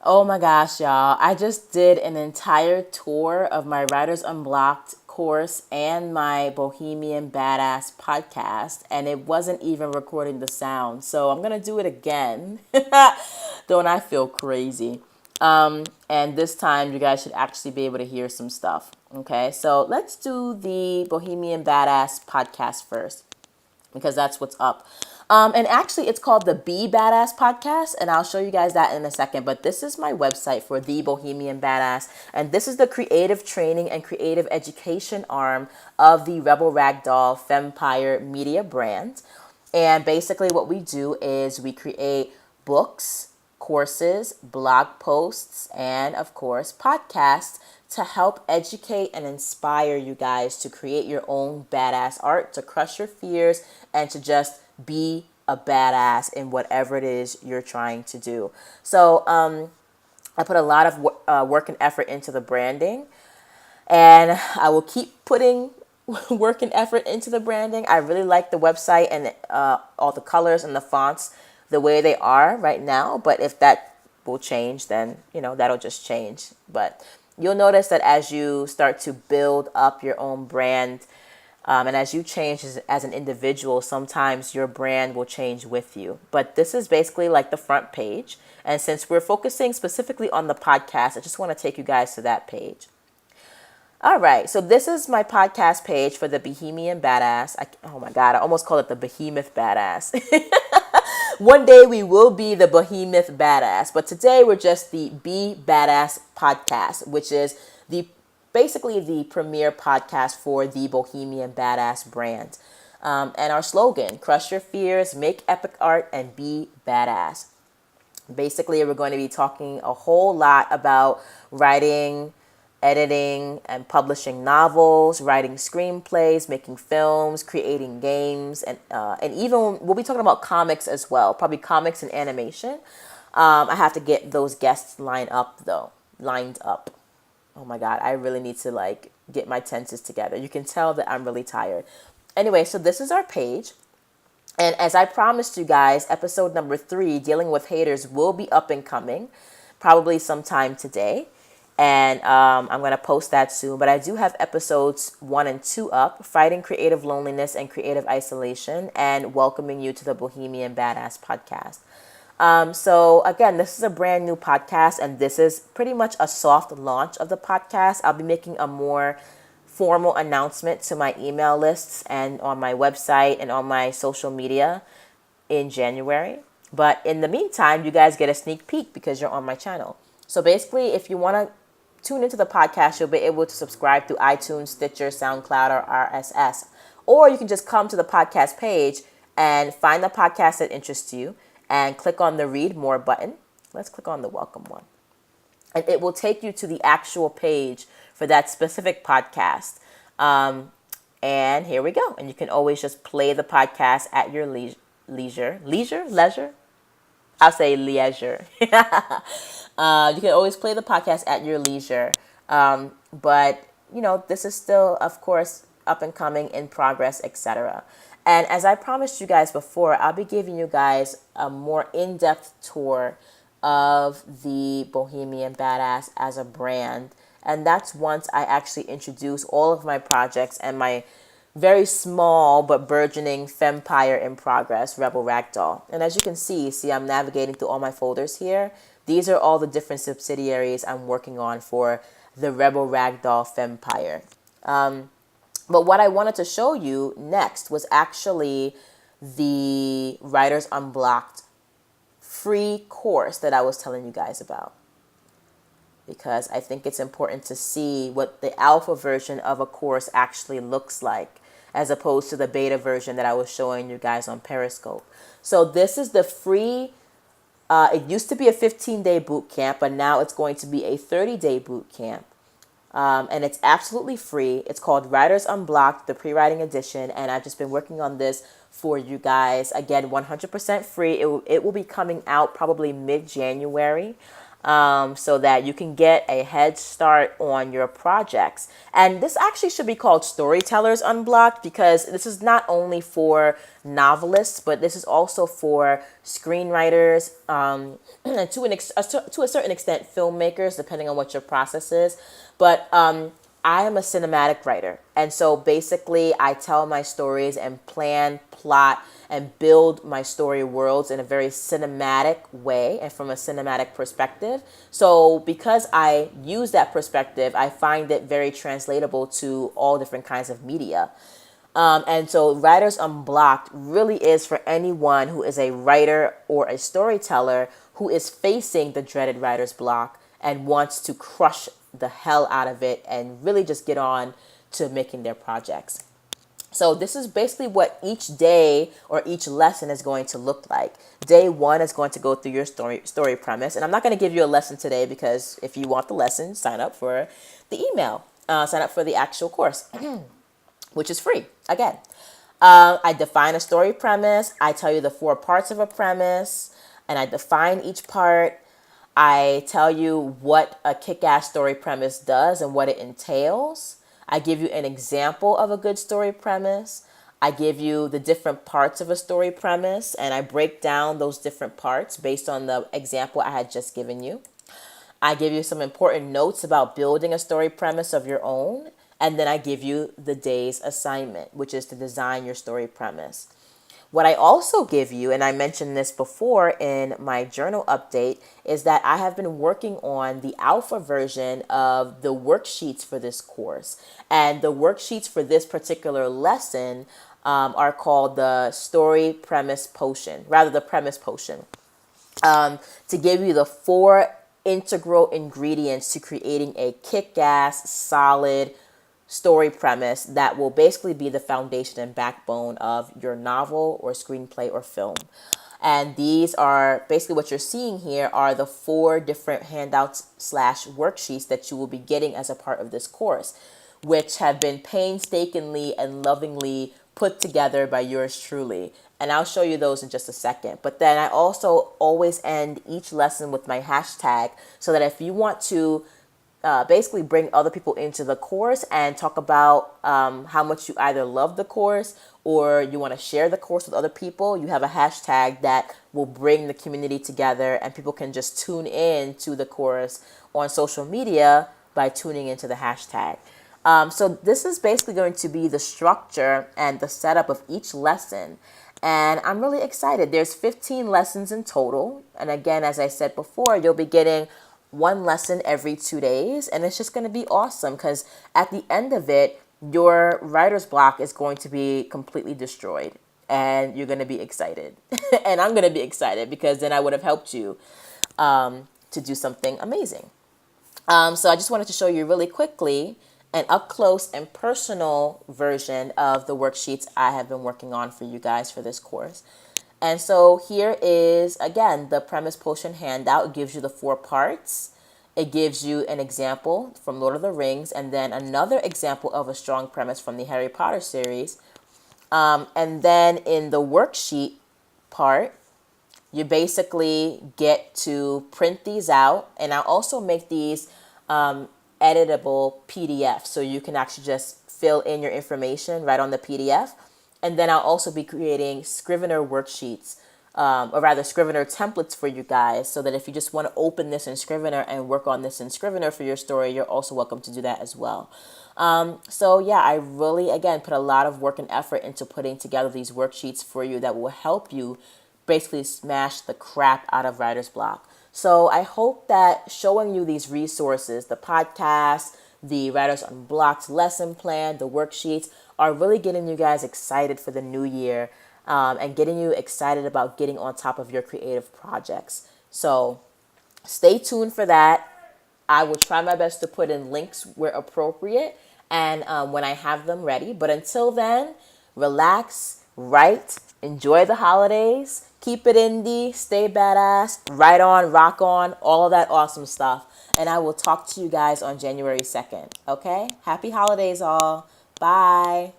Oh my gosh, y'all. I just did an entire tour of my Writers Unblocked course and my Bohemian Badass podcast, and it wasn't even recording the sound. So I'm going to do it again. Don't I feel crazy? And this time you guys should actually be able to hear some stuff. Okay, so let's do the Bohemian Badass podcast first because that's what's up. And actually, it's called the Be Badass Podcast, and I'll show you guys that in a second. But this is my website for the Bohemian Badass, and this is the creative training and creative education arm of the Rebel Ragdoll Fempire Media brand. And basically, what we do is we create books, courses, blog posts, and of course, podcasts to help educate and inspire you guys to create your own badass art, to crush your fears, and to just be a badass in whatever it is you're trying to do. So I put a lot of work and effort into the branding, and I will keep putting work and effort into the branding. I really like the website and all the colors and the fonts the way they are right now. But if that will change, then, that'll just change. But you'll notice that as you start to build up your own brand, and as you change as an individual, sometimes your brand will change with you. But this is basically like the front page. And since we're focusing specifically on the podcast, I just want to take you guys to that page. All right, so this is my podcast page for the Bohemian Badass. Oh my God, I almost called it the Behemoth Badass. One day we will be the Behemoth Badass, but today we're just the Be Badass Podcast, which is basically the premier podcast for the Bohemian Badass brand. And our slogan, crush your fears, make epic art, and be badass. Basically, we're going to be talking a whole lot about writing, editing, and publishing novels, writing screenplays, making films, creating games, and even we'll be talking about comics as well, probably comics and animation. I have to get those guests lined up. Oh my God, I really need to get my tenses together. You can tell that I'm really tired. Anyway, so this is our page. And as I promised you guys, episode number 3, Dealing with Haters, will be up and coming, probably sometime today. And I'm going to post that soon. But I do have episodes 1 and 2 up, Fighting Creative Loneliness and Creative Isolation, and Welcoming You to the Bohemian Badass Podcast. So again, this is a brand new podcast, and this is pretty much a soft launch of the podcast. I'll be making a more formal announcement to my email lists and on my website and on my social media in January. But in the meantime, you guys get a sneak peek because you're on my channel. So basically, if you want to tune into the podcast, you'll be able to subscribe through iTunes, Stitcher, SoundCloud, or RSS. Or you can just come to the podcast page and find the podcast that interests you and click on the Read More button. Let's click on the Welcome one. And it will take you to the actual page for that specific podcast. And here we go. And you can always just play the podcast at your leisure. Leisure? I'll say leisure. You can always play the podcast at your leisure. But, this is still, of course, up and coming, in progress, etc. And as I promised you guys before, I'll be giving you guys a more in-depth tour of the Bohemian Badass as a brand. And that's once I actually introduce all of my projects and my very small but burgeoning Fempire in progress, Rebel Ragdoll. And as you can see, I'm navigating through all my folders here. These are all the different subsidiaries I'm working on for the Rebel Ragdoll Fempire. But what I wanted to show you next was actually the Writers Unblocked free course that I was telling you guys about. Because I think it's important to see what the alpha version of a course actually looks like, as opposed to the beta version that I was showing you guys on Periscope. So this is the free, it used to be a 15-day boot camp, but now it's going to be a 30-day boot camp. And it's absolutely free. It's called Writers Unblocked, the pre-writing edition. And I've just been working on this for you guys. Again, 100% free. It will be coming out probably mid-January. so that you can get a head start on your projects. And this actually should be called Storytellers Unblocked, because this is not only for novelists, but this is also for screenwriters, and to a certain extent, filmmakers, depending on what your process is. But I am a cinematic writer. And so basically, I tell my stories and plan, plot, and build my story worlds in a very cinematic way and from a cinematic perspective. So because I use that perspective, I find it very translatable to all different kinds of media. And so Writers Unblocked really is for anyone who is a writer or a storyteller who is facing the dreaded writer's block and wants to crush the hell out of it and really just get on to making their projects. So this is basically what each day or each lesson is going to look like. Day one is going to go through your story premise. And I'm not going to give you a lesson today, because if you want the lesson, sign up for the email. Sign up for the actual course, which is free. Again, I define a story premise. I tell you the 4 parts of a premise, and I define each part. I tell you what a kick-ass story premise does and what it entails. I give you an example of a good story premise. I give you the different parts of a story premise, and I break down those different parts based on the example I had just given you. I give you some important notes about building a story premise of your own, and then I give you the day's assignment, which is to design your story premise. What I also give you, and I mentioned this before in my journal update, is that I have been working on the alpha version of the worksheets for this course. And the worksheets for this particular lesson are called the story premise potion, rather the premise potion, to give you the 4 integral ingredients to creating a kick-ass, solid story premise that will basically be the foundation and backbone of your novel or screenplay or film. And these are basically what you're seeing here are the 4 different handouts / worksheets that you will be getting as a part of this course, which have been painstakingly and lovingly put together by yours truly. And I'll show you those in just a second. But then I also always end each lesson with my hashtag, so that if you want to basically bring other people into the course and talk about how much you either love the course or you want to share the course with other people, you have a hashtag that will bring the community together, and people can just tune in to the course on social media by tuning into the hashtag. So this is basically going to be the structure and the setup of each lesson. And I'm really excited. There's 15 lessons in total. And again, as I said before, you'll be getting 1 lesson every 2 days. And it's just going to be awesome, because at the end of it, your writer's block is going to be completely destroyed. And you're going to be excited. And I'm going to be excited, because then I would have helped you to do something amazing. So I just wanted to show you really quickly an up close and personal version of the worksheets I have been working on for you guys for this course. And so here is, again, the premise potion handout. It gives you the 4 parts. It gives you an example from Lord of the Rings, and then another example of a strong premise from the Harry Potter series. And then in the worksheet part, you basically get to print these out. And I also make these editable PDF, so you can actually just fill in your information right on the PDF. And then I'll also be creating Scrivener worksheets, or rather Scrivener templates for you guys, so that if you just want to open this in Scrivener and work on this in Scrivener for your story, you're also welcome to do that as well. So yeah, I really, again, put a lot of work and effort into putting together these worksheets for you that will help you basically smash the crap out of writer's block. So I hope that showing you these resources, the podcast, the Writers Unblocked lesson plan, the worksheets, are really getting you guys excited for the new year, and getting you excited about getting on top of your creative projects. So stay tuned for that. I will try my best to put in links where appropriate and when I have them ready. But until then, relax, write, enjoy the holidays, keep it indie, stay badass, write on, rock on, all of that awesome stuff. And I will talk to you guys on January 2nd. Okay? Happy holidays all. Bye.